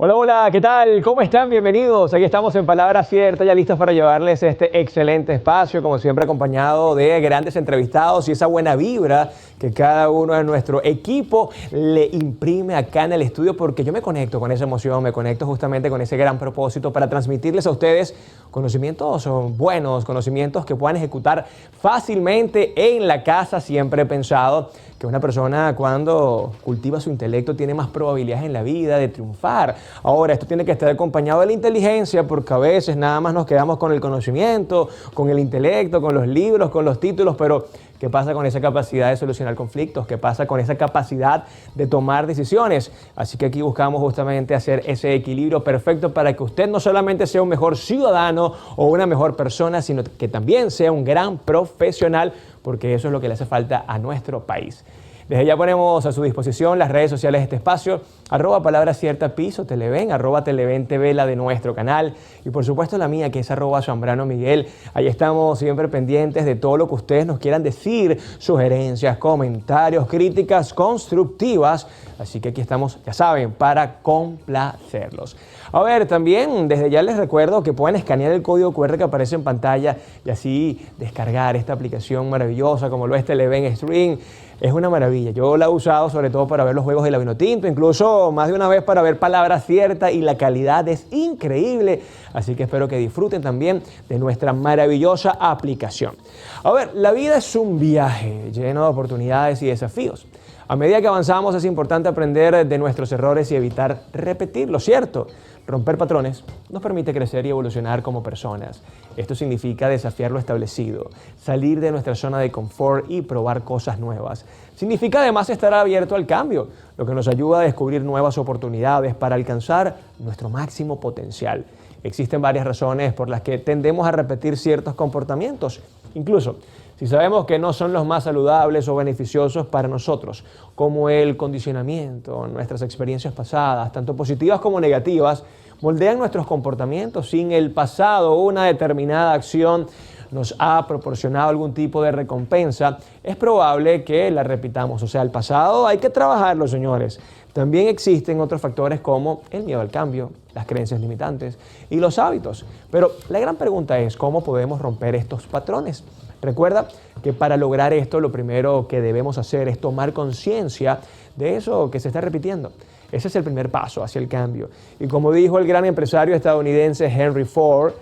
Hola, hola, ¿qué tal? ¿Cómo están? Bienvenidos. Aquí estamos en Palabra Cierta, ya listos para llevarles este excelente espacio, como siempre acompañado de grandes entrevistados y esa buena vibra que cada uno de nuestro equipo le imprime acá en el estudio, porque yo me conecto con esa emoción, me conecto justamente con ese gran propósito para transmitirles a ustedes conocimientos buenos, conocimientos que puedan ejecutar fácilmente en la casa. Siempre he pensado que una persona cuando cultiva su intelecto tiene más probabilidades en la vida de triunfar. Ahora, esto tiene que estar acompañado de la inteligencia, porque a veces nada más nos quedamos con el conocimiento, con el intelecto, con los libros, con los títulos, pero ¿qué pasa con esa capacidad de solucionar conflictos? ¿Qué pasa con esa capacidad de tomar decisiones? Así que aquí buscamos justamente hacer ese equilibrio perfecto para que usted no solamente sea un mejor ciudadano o una mejor persona, sino que también sea un gran profesional, porque eso es lo que le hace falta a nuestro país. Desde ya ponemos a su disposición las redes sociales de este espacio, @PalabraCierta_piso, Televen, @TelevenTV, la de nuestro canal, y por supuesto la mía, que es @ZambranoMiguel. Ahí estamos siempre pendientes de todo lo que ustedes nos quieran decir, sugerencias, comentarios, críticas constructivas. Así que aquí estamos, ya saben, para complacerlos. A ver, también desde ya les recuerdo que pueden escanear el código QR que aparece en pantalla y así descargar esta aplicación maravillosa como lo es Televen Stream. Es una maravilla. Yo la he usado sobre todo para ver los juegos de la Vinotinto, incluso más de una vez para ver Palabra Cierta, y la calidad es increíble. Así que espero que disfruten también de nuestra maravillosa aplicación. A ver, la vida es un viaje lleno de oportunidades y desafíos. A medida que avanzamos es importante aprender de nuestros errores y evitar repetirlos, ¿cierto? Romper patrones nos permite crecer y evolucionar como personas. Esto significa desafiar lo establecido, salir de nuestra zona de confort y probar cosas nuevas. Significa además estar abierto al cambio, lo que nos ayuda a descubrir nuevas oportunidades para alcanzar nuestro máximo potencial. Existen varias razones por las que tendemos a repetir ciertos comportamientos, incluso si sabemos que no son los más saludables o beneficiosos para nosotros, como el condicionamiento, nuestras experiencias pasadas, tanto positivas como negativas, moldean nuestros comportamientos. Sin el pasado una determinada acción nos ha proporcionado algún tipo de recompensa, es probable que la repitamos. O sea, el pasado hay que trabajarlo, señores. También existen otros factores como el miedo al cambio, las creencias limitantes y los hábitos. Pero la gran pregunta es, ¿cómo podemos romper estos patrones? Recuerda que para lograr esto, lo primero que debemos hacer es tomar conciencia de eso que se está repitiendo. Ese es el primer paso hacia el cambio. Y como dijo el gran empresario estadounidense Henry Ford,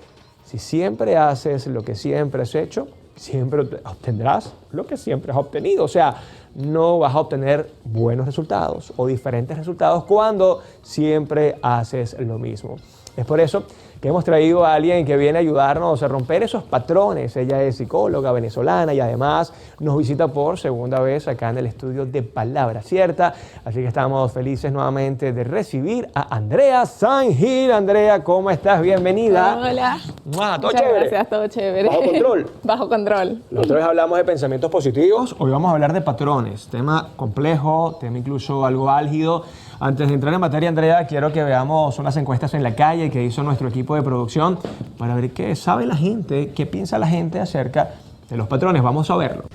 si siempre haces lo que siempre has hecho, siempre obtendrás lo que siempre has obtenido. O sea, no vas a obtener buenos resultados o diferentes resultados cuando siempre haces lo mismo. Es por eso que hemos traído a alguien que viene a ayudarnos a romper esos patrones. Ella es psicóloga venezolana y además nos visita por segunda vez acá en el estudio de Palabra Cierta. Así que estamos felices nuevamente de recibir a Andrea Sangil. Andrea, ¿cómo estás? Bienvenida. Hola. ¿Todo Muchas chévere? gracias, todo chévere. ¿Bajo control? Bajo control. La otra vez hablamos de pensamientos positivos, hoy vamos a hablar de patrones, tema complejo, tema incluso algo álgido. Antes de entrar en materia, Andrea, quiero que veamos unas encuestas en la calle que hizo nuestro equipo de producción para ver qué sabe la gente, qué piensa la gente acerca de los patrones. Vamos a verlo.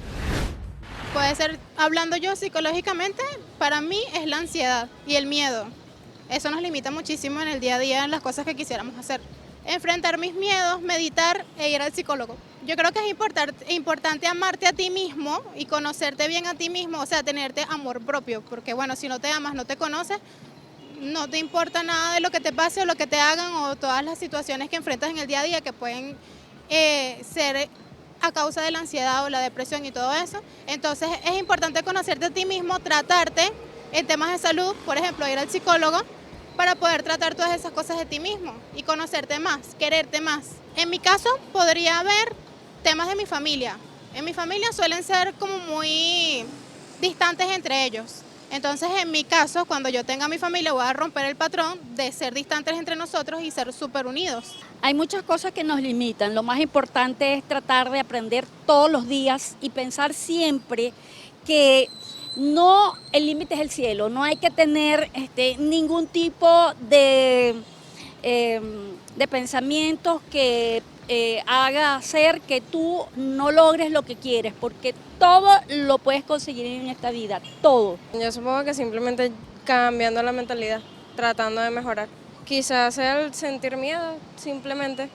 Puede ser, hablando yo psicológicamente, para mí es la ansiedad y el miedo. Eso nos limita muchísimo en el día a día en las cosas que quisiéramos hacer. Enfrentar mis miedos, meditar e ir al psicólogo. Yo creo que es importante amarte a ti mismo y conocerte bien a ti mismo, o sea, tenerte amor propio, porque bueno, si no te amas, no te conoces, no te importa nada de lo que te pase o lo que te hagan o todas las situaciones que enfrentas en el día a día que pueden ser a causa de la ansiedad o la depresión y todo eso. Entonces es importante conocerte a ti mismo, tratarte en temas de salud, por ejemplo, ir al psicólogo, para poder tratar todas esas cosas de ti mismo y conocerte más, quererte más. En mi caso podría haber temas de mi familia. En mi familia suelen ser como muy distantes entre ellos. Entonces en mi caso, cuando yo tenga mi familia, voy a romper el patrón de ser distantes entre nosotros y ser súper unidos. Hay muchas cosas que nos limitan. Lo más importante es tratar de aprender todos los días y pensar siempre que no, el límite es el cielo, no hay que tener ningún tipo de pensamientos que haga hacer que tú no logres lo que quieres, porque todo lo puedes conseguir en esta vida, todo. Yo supongo que simplemente cambiando la mentalidad, tratando de mejorar. Quizás sea el sentir miedo, simplemente,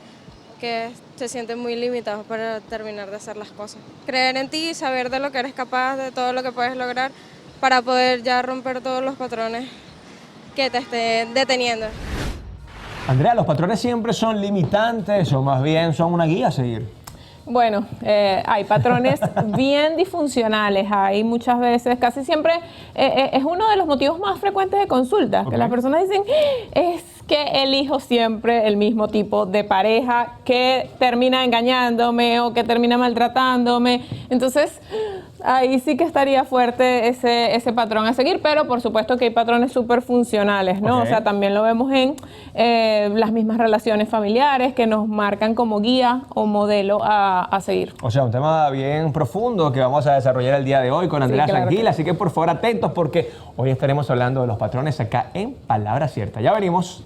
que te sientes muy limitado para terminar de hacer las cosas. Creer en ti, saber de lo que eres capaz, de todo lo que puedes lograr, para poder ya romper todos los patrones que te estén deteniendo. Andrea, ¿los patrones siempre son limitantes o más bien son una guía a seguir? Bueno, hay patrones bien disfuncionales, hay muchas veces, casi siempre, es uno de los motivos más frecuentes de consultas, que las personas dicen, es que elijo siempre el mismo tipo de pareja que termina engañándome o que termina maltratándome. Entonces, ahí sí que estaría fuerte ese patrón a seguir, pero por supuesto que hay patrones súper funcionales, ¿no? O sea, también lo vemos en las mismas relaciones familiares que nos marcan como guía o modelo a seguir. O sea, un tema bien profundo que vamos a desarrollar el día de hoy con Andrea Sanguila, así que por favor atentos porque hoy estaremos hablando de los patrones acá en Palabra Cierta. Ya venimos.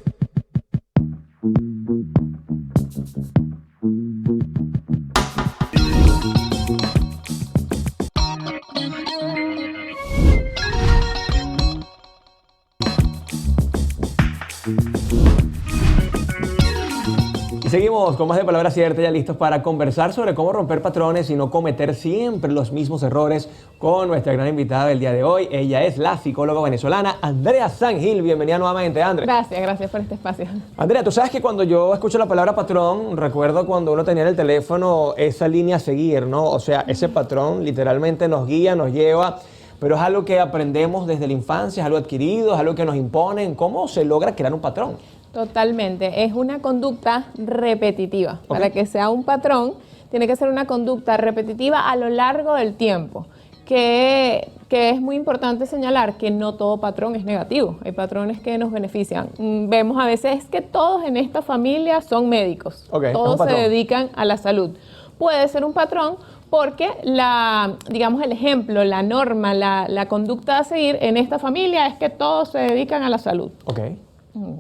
Seguimos con más de Palabra Cierta, ya listos para conversar sobre cómo romper patrones y no cometer siempre los mismos errores con nuestra gran invitada del día de hoy. Ella es la psicóloga venezolana Andrea Sangil. Bienvenida nuevamente, Andrea. Gracias por este espacio. Andrea, tú sabes que cuando yo escucho la palabra patrón, recuerdo cuando uno tenía en el teléfono esa línea a seguir, ¿no? O sea, ese patrón literalmente nos guía, nos lleva, pero es algo que aprendemos desde la infancia, es algo adquirido, es algo que nos imponen. ¿Cómo se logra crear un patrón? Totalmente, es una conducta repetitiva. Para que sea un patrón, tiene que ser una conducta repetitiva a lo largo del tiempo. Que es muy importante señalar que no todo patrón es negativo, hay patrones que nos benefician. Vemos a veces que todos en esta familia son médicos, todos se dedican a la salud. Puede ser un patrón porque digamos el ejemplo, la norma, la conducta a seguir en esta familia es que todos se dedican a la salud.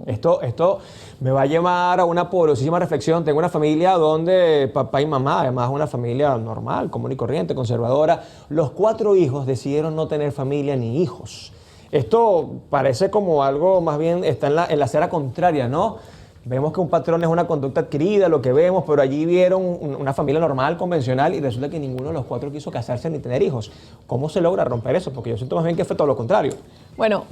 Esto me va a llevar a una poderosísima reflexión. Tengo una familia donde papá y mamá, además una familia normal, común y corriente, conservadora, los 4 hijos decidieron no tener familia ni hijos. Esto parece como algo más bien está en la acera contraria, ¿no? Vemos que un patrón es una conducta adquirida, lo que vemos, pero allí vieron una familia normal, convencional, y resulta que ninguno de los 4 quiso casarse ni tener hijos. ¿Cómo se logra romper eso? Porque yo siento más bien que fue todo lo contrario. Bueno,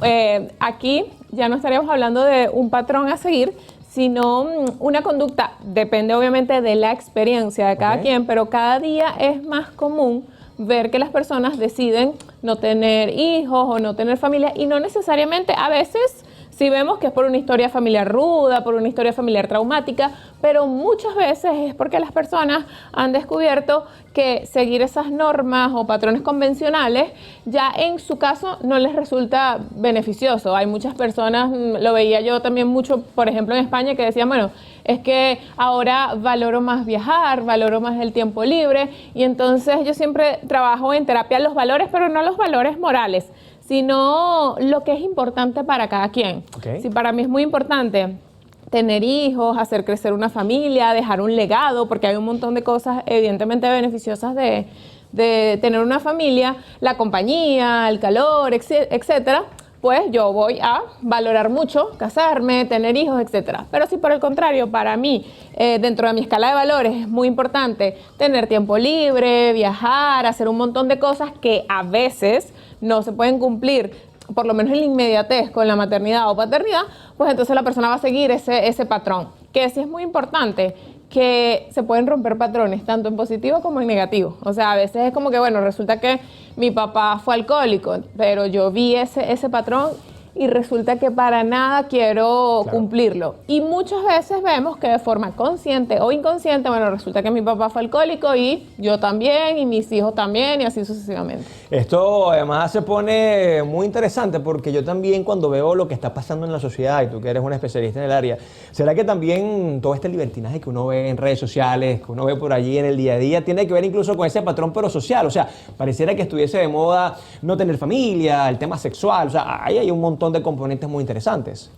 aquí ya no estaríamos hablando de un patrón a seguir, sino una conducta, depende obviamente de la experiencia de cada quien, pero cada día es más común ver que las personas deciden no tener hijos o no tener familia, y no necesariamente, a veces sí vemos que es por una historia familiar ruda, por una historia familiar traumática, pero muchas veces es porque las personas han descubierto que seguir esas normas o patrones convencionales ya en su caso no les resulta beneficioso. Hay muchas personas, lo veía yo también mucho, por ejemplo en España, que decían, bueno, es que ahora valoro más viajar, valoro más el tiempo libre, y entonces yo siempre trabajo en terapia los valores, pero no los valores morales, sino lo que es importante para cada quien. Si para mí es muy importante tener hijos, hacer crecer una familia, dejar un legado, porque hay un montón de cosas evidentemente beneficiosas de tener una familia, la compañía, el calor, etcétera, pues yo voy a valorar mucho casarme, tener hijos, etcétera. Pero si por el contrario, para mí, dentro de mi escala de valores es muy importante tener tiempo libre, viajar, hacer un montón de cosas que a veces no se pueden cumplir, por lo menos en la inmediatez con la maternidad o paternidad, pues entonces la persona va a seguir ese patrón. Que sí es muy importante que se pueden romper patrones, tanto en positivo como en negativo. O sea, a veces es como que, bueno, resulta que mi papá fue alcohólico, pero yo vi ese patrón y resulta que para nada quiero cumplirlo. Y muchas veces vemos que de forma consciente o inconsciente, bueno, resulta que mi papá fue alcohólico y yo también, y mis hijos también, y así sucesivamente. Esto además se pone muy interesante porque yo también cuando veo lo que está pasando en la sociedad, y tú que eres una especialista en el área, ¿será que también todo este libertinaje que uno ve en redes sociales, que uno ve por allí en el día a día, tiene que ver incluso con ese patrón pero social? O sea, pareciera que estuviese de moda no tener familia, el tema sexual, o sea, ahí hay un montón de componentes muy interesantes.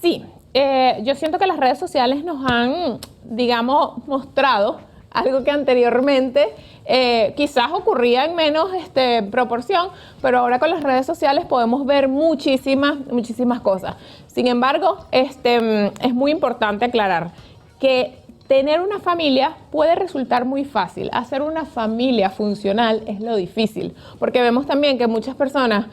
Sí, yo siento que las redes sociales nos han, digamos, mostrado algo que anteriormente quizás ocurría en menos proporción, pero ahora con las redes sociales podemos ver muchísimas cosas. Sin embargo, es muy importante aclarar que tener una familia puede resultar muy fácil. Hacer una familia funcional es lo difícil, porque vemos también que muchas personas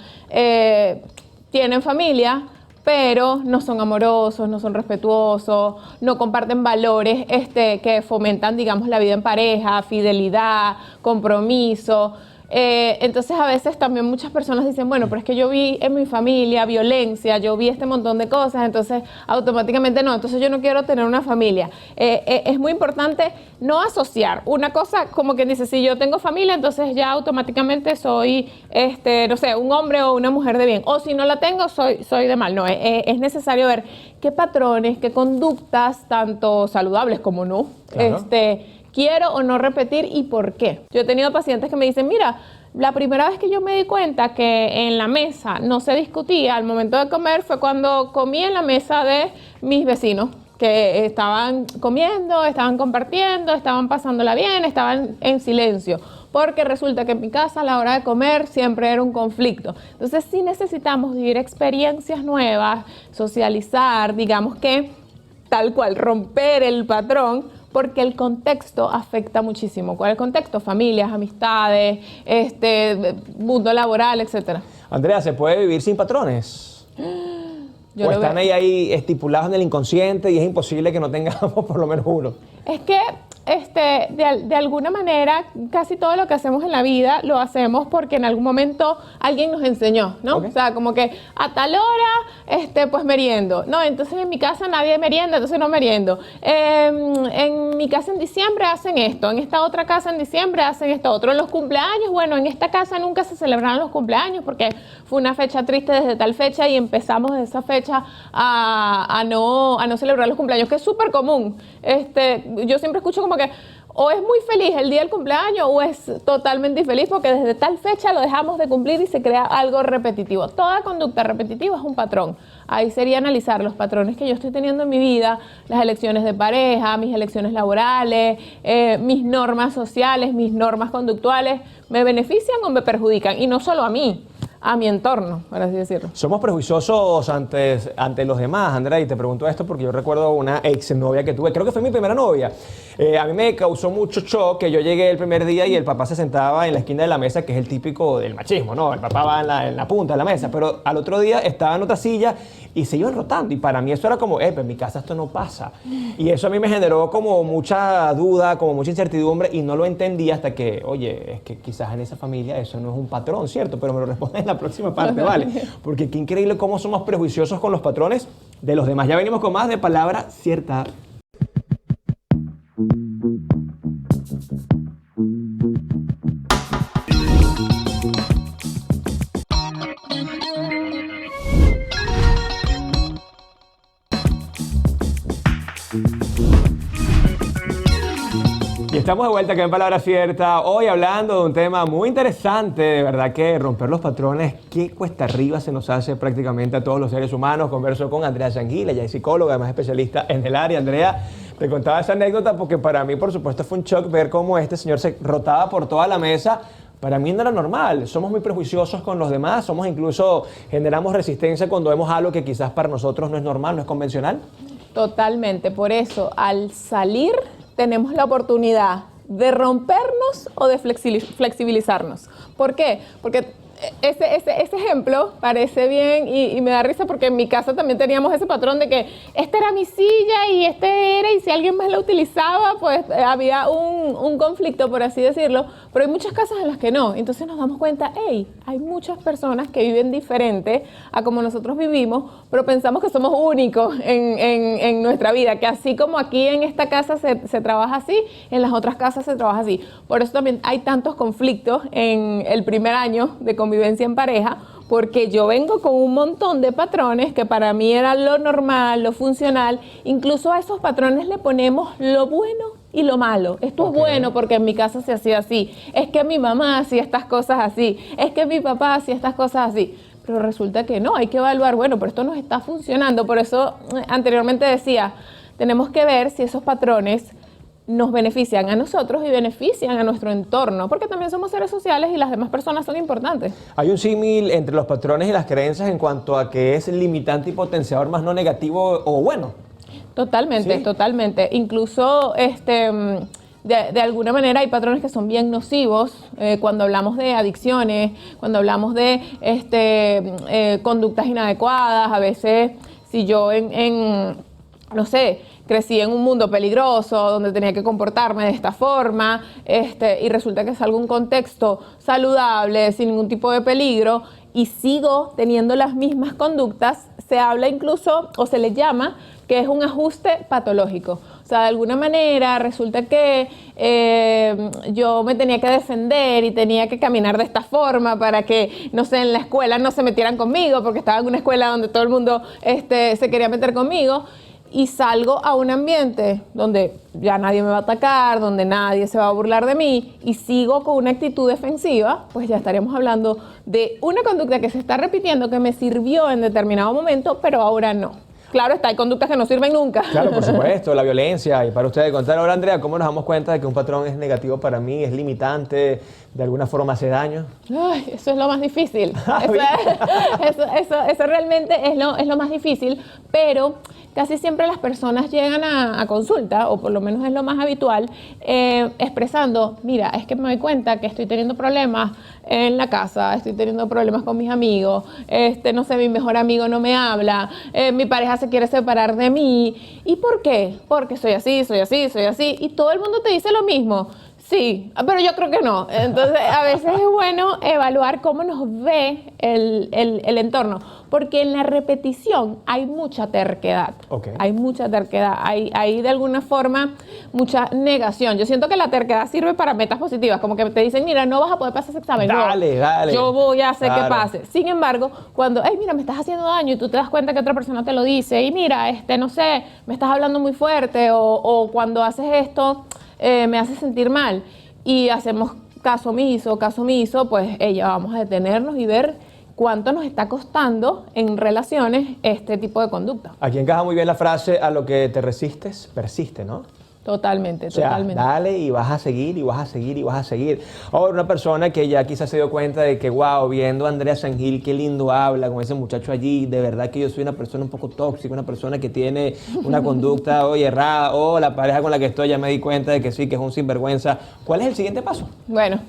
tienen familia, pero no son amorosos, no son respetuosos, no comparten valores que fomentan, digamos, la vida en pareja, fidelidad, compromiso. Entonces a veces también muchas personas dicen, bueno, pero es que yo vi en mi familia violencia, yo vi este montón de cosas, entonces automáticamente no, entonces yo no quiero tener una familia. Es muy importante no asociar una cosa como que dice, si yo tengo familia, entonces ya automáticamente soy, no sé, un hombre o una mujer de bien, o si no la tengo, soy de mal. No, es necesario ver qué patrones, qué conductas, tanto saludables como no, claro. Quiero o no repetir y por qué. Yo he tenido pacientes que me dicen, mira, la primera vez que yo me di cuenta que en la mesa no se discutía al momento de comer fue cuando comí en la mesa de mis vecinos, que estaban comiendo, estaban compartiendo, estaban pasándola bien, estaban en silencio. Porque resulta que en mi casa a la hora de comer siempre era un conflicto. Entonces sí necesitamos vivir experiencias nuevas, socializar, digamos que tal cual, romper el patrón, porque el contexto afecta muchísimo. ¿Cuál es el contexto? Familias, amistades, mundo laboral, etc. Andrea, ¿se puede vivir sin patrones? ¿O están ahí estipulados en el inconsciente y es imposible que no tengamos por lo menos uno? Es que de alguna manera casi todo lo que hacemos en la vida lo hacemos porque en algún momento alguien nos enseñó, ¿no? Okay. O sea, como que a tal hora, pues meriendo. No, entonces en mi casa nadie merienda, entonces no meriendo. En mi casa en diciembre hacen esto, en esta otra casa en diciembre hacen esto otro. En los cumpleaños, bueno, en esta casa nunca se celebraron los cumpleaños porque fue una fecha triste desde tal fecha y empezamos de esa fecha a no celebrar los cumpleaños, que es súper común. Yo siempre escucho como que o es muy feliz el día del cumpleaños o es totalmente infeliz porque desde tal fecha lo dejamos de cumplir y se crea algo repetitivo. Toda conducta repetitiva es un patrón. Ahí sería analizar los patrones que yo estoy teniendo en mi vida, las elecciones de pareja, mis elecciones laborales, mis normas sociales, mis normas conductuales, ¿me benefician o me perjudican? Y no solo a mí, a mi entorno, por así decirlo. Somos prejuiciosos ante los demás, Andrea, y te pregunto esto porque yo recuerdo una exnovia que tuve, creo que fue mi primera novia. A mí me causó mucho shock que yo llegué el primer día y el papá se sentaba en la esquina de la mesa, que es el típico del machismo, ¿no? El papá va en la punta de la mesa, pero al otro día estaba en otra silla y se iban rotando, y para mí eso era como, en mi casa esto no pasa. Y eso a mí me generó como mucha duda, como mucha incertidumbre, y no lo entendí hasta que, oye, es que quizás en esa familia eso no es un patrón, ¿cierto? Pero me lo responden en la próxima parte, ¿vale? Porque qué increíble cómo somos prejuiciosos con los patrones de los demás. Ya venimos con más de Palabra Cierta. Y estamos de vuelta acá en Palabra Cierta, hoy hablando de un tema muy interesante, de verdad que romper los patrones, qué cuesta arriba se nos hace prácticamente a todos los seres humanos. Converso con Andrea Sanguila, ella es psicóloga, además especialista en el área. Andrea, te contaba esa anécdota porque para mí, por supuesto, fue un shock ver cómo este señor se rotaba por toda la mesa. Para mí no era normal, somos muy prejuiciosos con los demás, generamos resistencia cuando vemos algo que quizás para nosotros no es normal, no es convencional. Totalmente, por eso al salir tenemos la oportunidad de rompernos o de flexibilizarnos. ¿Por qué? Porque ese ejemplo parece bien y me da risa porque en mi casa también teníamos ese patrón de que esta era mi silla y y si alguien más la utilizaba, pues había un conflicto, por así decirlo, pero hay muchas casas en las que no. Entonces nos damos cuenta, hey, hay muchas personas que viven diferente a como nosotros vivimos, pero pensamos que somos únicos en nuestra vida, que así como aquí en esta casa se trabaja así, en las otras casas se trabaja así. Por eso también hay tantos conflictos en el primer año de convivencia en pareja, porque yo vengo con un montón de patrones que para mí era lo normal, lo funcional. Incluso a esos patrones le ponemos lo bueno y lo malo. Esto es bueno porque en mi casa se hacía así. Es que mi mamá hacía estas cosas así. Es que mi papá hacía estas cosas así. Pero resulta que no, hay que evaluar, bueno, pero esto no está funcionando. Por eso anteriormente decía, tenemos que ver si esos patrones nos benefician a nosotros y benefician a nuestro entorno, porque también somos seres sociales y las demás personas son importantes. Hay un símil entre los patrones y las creencias en cuanto a que es limitante y potenciador más no negativo o bueno. Totalmente, ¿Sí? totalmente. Incluso de alguna manera hay patrones que son bien nocivos cuando hablamos de adicciones, cuando hablamos de conductas inadecuadas. A veces, si yo no sé, crecí en un mundo peligroso donde tenía que comportarme de esta forma y resulta que salgo a un contexto saludable, sin ningún tipo de peligro y sigo teniendo las mismas conductas, se habla incluso o se le llama que es un ajuste patológico. O sea, de alguna manera resulta que yo me tenía que defender y tenía que caminar de esta forma para que, no sé, en la escuela no se metieran conmigo porque estaba en una escuela donde todo el mundo se quería meter conmigo. Y salgo a un ambiente donde ya nadie me va a atacar, donde nadie se va a burlar de mí y sigo con una actitud defensiva, pues ya estaríamos hablando de una conducta que se está repitiendo, que me sirvió en determinado momento, pero ahora no. Claro, hay conductas que no sirven nunca. Claro, por supuesto, la violencia. Y para ustedes contar ahora, Andrea, ¿cómo nos damos cuenta de que un patrón es negativo para mí, es limitante, de alguna forma hace daño? Ay, eso es lo más difícil. Eso realmente es lo más difícil, pero casi siempre las personas llegan a consulta, o por lo menos es lo más habitual, expresando, mira, es que me doy cuenta que estoy teniendo problemas en la casa, estoy teniendo problemas con mis amigos, no sé, mi mejor amigo no me habla, mi pareja se quiere separar de mí. ¿Y por qué? Porque soy así, soy así, soy así. Y todo el mundo te dice lo mismo. Sí, pero yo creo que no. Entonces, a veces es bueno evaluar cómo nos ve el entorno, porque en la repetición hay mucha terquedad. Okay. Hay mucha terquedad, hay de alguna forma mucha negación. Yo siento que la terquedad sirve para metas positivas, como que te dicen, mira, no vas a poder pasar ese examen. Dale, no, dale. yo voy a hacer Claro. que pase. Sin embargo, cuando, mira, me estás haciendo daño y tú te das cuenta que otra persona te lo dice, y mira, no sé, me estás hablando muy fuerte, o cuando haces esto, me hace sentir mal, y hacemos caso omiso, pues ya vamos a detenernos y ver cuánto nos está costando en relaciones este tipo de conducta. Aquí encaja muy bien la frase, a lo que te resistes, persiste, ¿no? Totalmente, O sea, totalmente. dale y vas a seguir, y vas a seguir, y vas a seguir. Ahora, una persona que ya quizás se dio cuenta de que, wow, viendo a Andrea Sangil, qué lindo habla con ese muchacho allí, de verdad que yo soy una persona un poco tóxica, una persona que tiene una conducta hoy errada, o la pareja con la que estoy ya me di cuenta de que sí, que es un sinvergüenza. ¿Cuál es el siguiente paso? Bueno,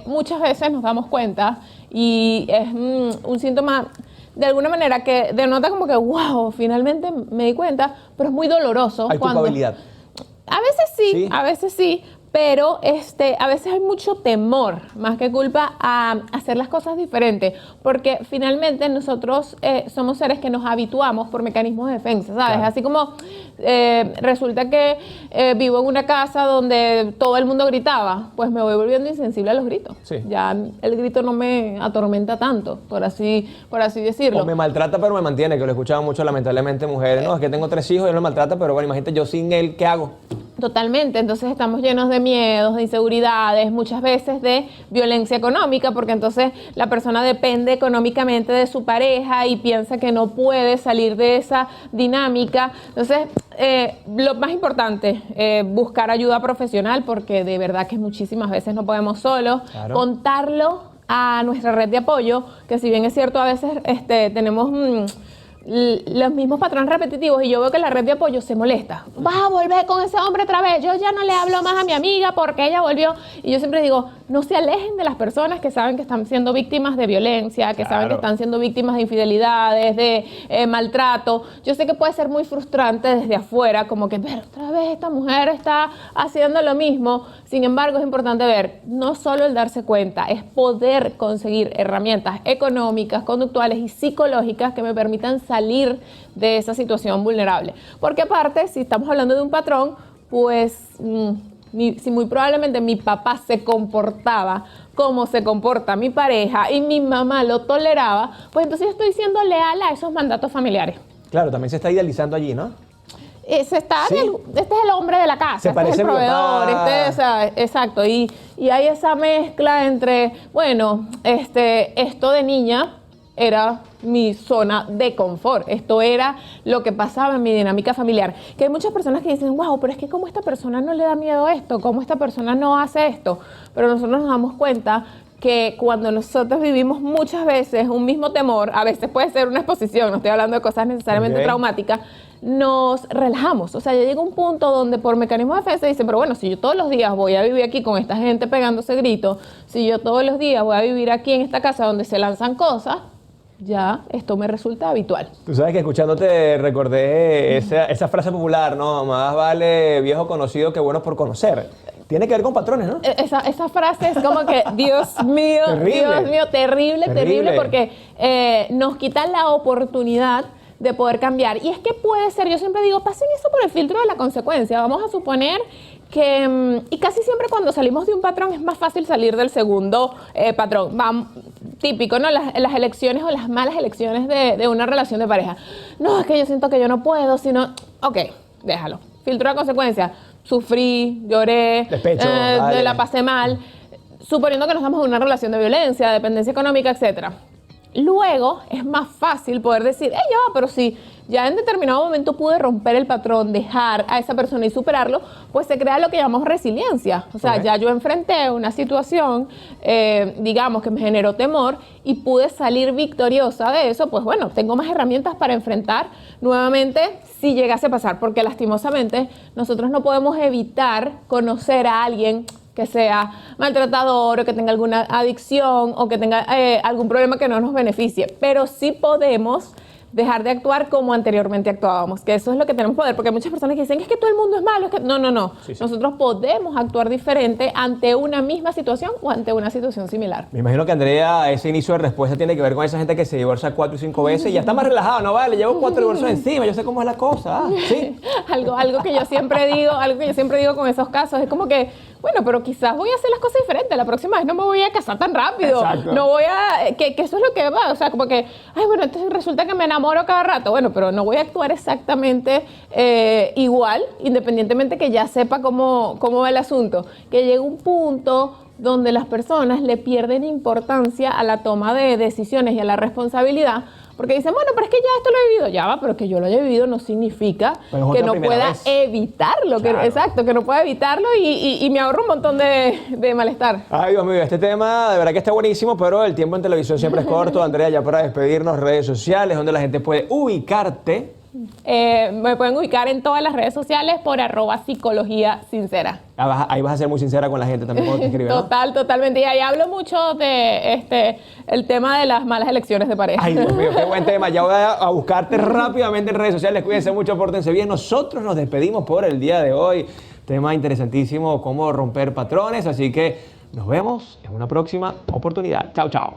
muchas veces nos damos cuenta y es un síntoma de alguna manera que denota como que, wow, finalmente me di cuenta, pero es muy doloroso. Hay culpabilidad. A veces sí, pero a veces hay mucho temor, más que culpa, a hacer las cosas diferentes, porque finalmente nosotros somos seres que nos habituamos por mecanismos de defensa, ¿sabes? Claro. Así como resulta que vivo en una casa donde todo el mundo gritaba, pues me voy volviendo insensible a los gritos. Sí. Ya el grito no me atormenta tanto, por así decirlo. O me maltrata pero me mantiene, que lo escuchaba mucho lamentablemente mujeres. No, es que tengo 3 hijos y él me maltrata, pero bueno, imagínate yo sin él, ¿qué hago? Totalmente, entonces estamos llenos de miedos, de inseguridades, muchas veces de violencia económica, porque entonces la persona depende económicamente de su pareja y piensa que no puede salir de esa dinámica. Entonces, lo más importante, buscar ayuda profesional, porque de verdad que muchísimas veces no podemos solos, Claro. contarlo a nuestra red de apoyo, que si bien es cierto, a veces tenemos los mismos patrones repetitivos y yo veo que la red de apoyo se molesta. Vas a volver con ese hombre otra vez, yo ya no le hablo más a mi amiga porque ella volvió. Y yo siempre digo, no se alejen de las personas que saben que están siendo víctimas de violencia, que saben que están siendo víctimas de infidelidades, de maltrato. Yo sé que puede ser muy frustrante desde afuera, como que, pero otra vez esta mujer está haciendo lo mismo. Sin embargo, es importante ver, no solo el darse cuenta, es poder conseguir herramientas económicas, conductuales y psicológicas que me permitan salir de esa situación vulnerable. Porque aparte, si estamos hablando de un patrón, pues si muy probablemente mi papá se comportaba como se comporta mi pareja y mi mamá lo toleraba, pues entonces yo estoy siendo leal a esos mandatos familiares. Claro, también se está idealizando allí, ¿no? Sí. Este es el hombre de la casa, Se este parece es el a mi proveedor, papá. exacto. Y hay esa mezcla entre, bueno, esto de niña era mi zona de confort. Esto era lo que pasaba en mi dinámica familiar. Que hay muchas personas que dicen, wow, pero es que ¿cómo esta persona no le da miedo a esto? ¿Cómo esta persona no hace esto? Pero nosotros nos damos cuenta que cuando nosotros vivimos muchas veces un mismo temor, a veces puede ser una exposición, no estoy hablando de cosas necesariamente traumáticas, nos relajamos. O sea, ya llega un punto donde por mecanismo de defensa dicen, pero bueno, si yo todos los días voy a vivir aquí con esta gente pegándose gritos, si yo todos los días voy a vivir aquí en esta casa donde se lanzan cosas, ya esto me resulta habitual. Tú sabes que escuchándote recordé esa frase popular, ¿no? Más vale viejo conocido que bueno por conocer. Tiene que ver con patrones, ¿no? Esa frase es como que, Dios mío, terrible. Dios mío, terrible, porque nos quita la oportunidad de poder cambiar. Y es que puede ser, yo siempre digo, pasen eso por el filtro de la consecuencia. Vamos a suponer que, y casi siempre cuando salimos de un patrón es más fácil salir del segundo patrón. Típico, ¿no? Las elecciones o las malas elecciones de una relación de pareja. No, es que yo siento que yo no puedo, sino, ok, déjalo. Filtro de consecuencia. Sufrí, lloré, despecho, la pasé mal, suponiendo que no estamos en una relación de violencia, dependencia económica, etcétera. Luego es más fácil poder decir, ya va, pero si ya en determinado momento pude romper el patrón, dejar a esa persona y superarlo, pues se crea lo que llamamos resiliencia. O sea, ya yo enfrenté una situación, digamos, que me generó temor y pude salir victoriosa de eso, pues bueno, tengo más herramientas para enfrentar nuevamente si llegase a pasar, porque lastimosamente nosotros no podemos evitar conocer a alguien que sea maltratador o que tenga alguna adicción o que tenga algún problema que no nos beneficie, pero sí podemos dejar de actuar como anteriormente actuábamos, que eso es lo que tenemos poder, porque hay muchas personas que dicen, es que todo el mundo es malo, es que no. Sí. Nosotros podemos actuar diferente ante una misma situación o ante una situación similar. Me imagino que Andrea, ese inicio de respuesta tiene que ver con esa gente que se divorcia 4 y 5 veces y ya está más relajado, no vale, llevo 4 divorcios encima, yo sé cómo es la cosa, ¿sí? algo que yo siempre digo con esos casos, es como que, bueno, pero quizás voy a hacer las cosas diferentes, la próxima vez no me voy a casar tan rápido. Exacto. No voy a, que eso es lo que va, o sea, como que, ay, bueno, entonces resulta que me enamoro cada rato, bueno, pero no voy a actuar exactamente igual, independientemente que ya sepa cómo va el asunto, que llegue un punto donde las personas le pierden importancia a la toma de decisiones y a la responsabilidad, porque dicen, bueno, pero es que ya esto lo he vivido. Ya va, pero que yo lo haya vivido no significa que no pueda evitarlo. Claro. Exacto, que no pueda evitarlo y me ahorro un montón de malestar. Ay, Dios mío, este tema de verdad que está buenísimo, pero el tiempo en televisión siempre es corto. Andrea, ya para despedirnos, redes sociales, donde la gente puede ubicarte. Me pueden ubicar en todas las redes sociales por @psicología-sincera. Ahí vas a ser muy sincera con la gente también cuando te escriben, ¿no? Totalmente. Y ahí hablo mucho de el tema de las malas elecciones de pareja. Ay, Dios mío, qué buen tema. Ya voy a buscarte rápidamente en redes sociales. Cuídense mucho, pórtense bien. Nosotros nos despedimos por el día de hoy. Tema interesantísimo, cómo romper patrones. Así que nos vemos en una próxima oportunidad. Chao, chao.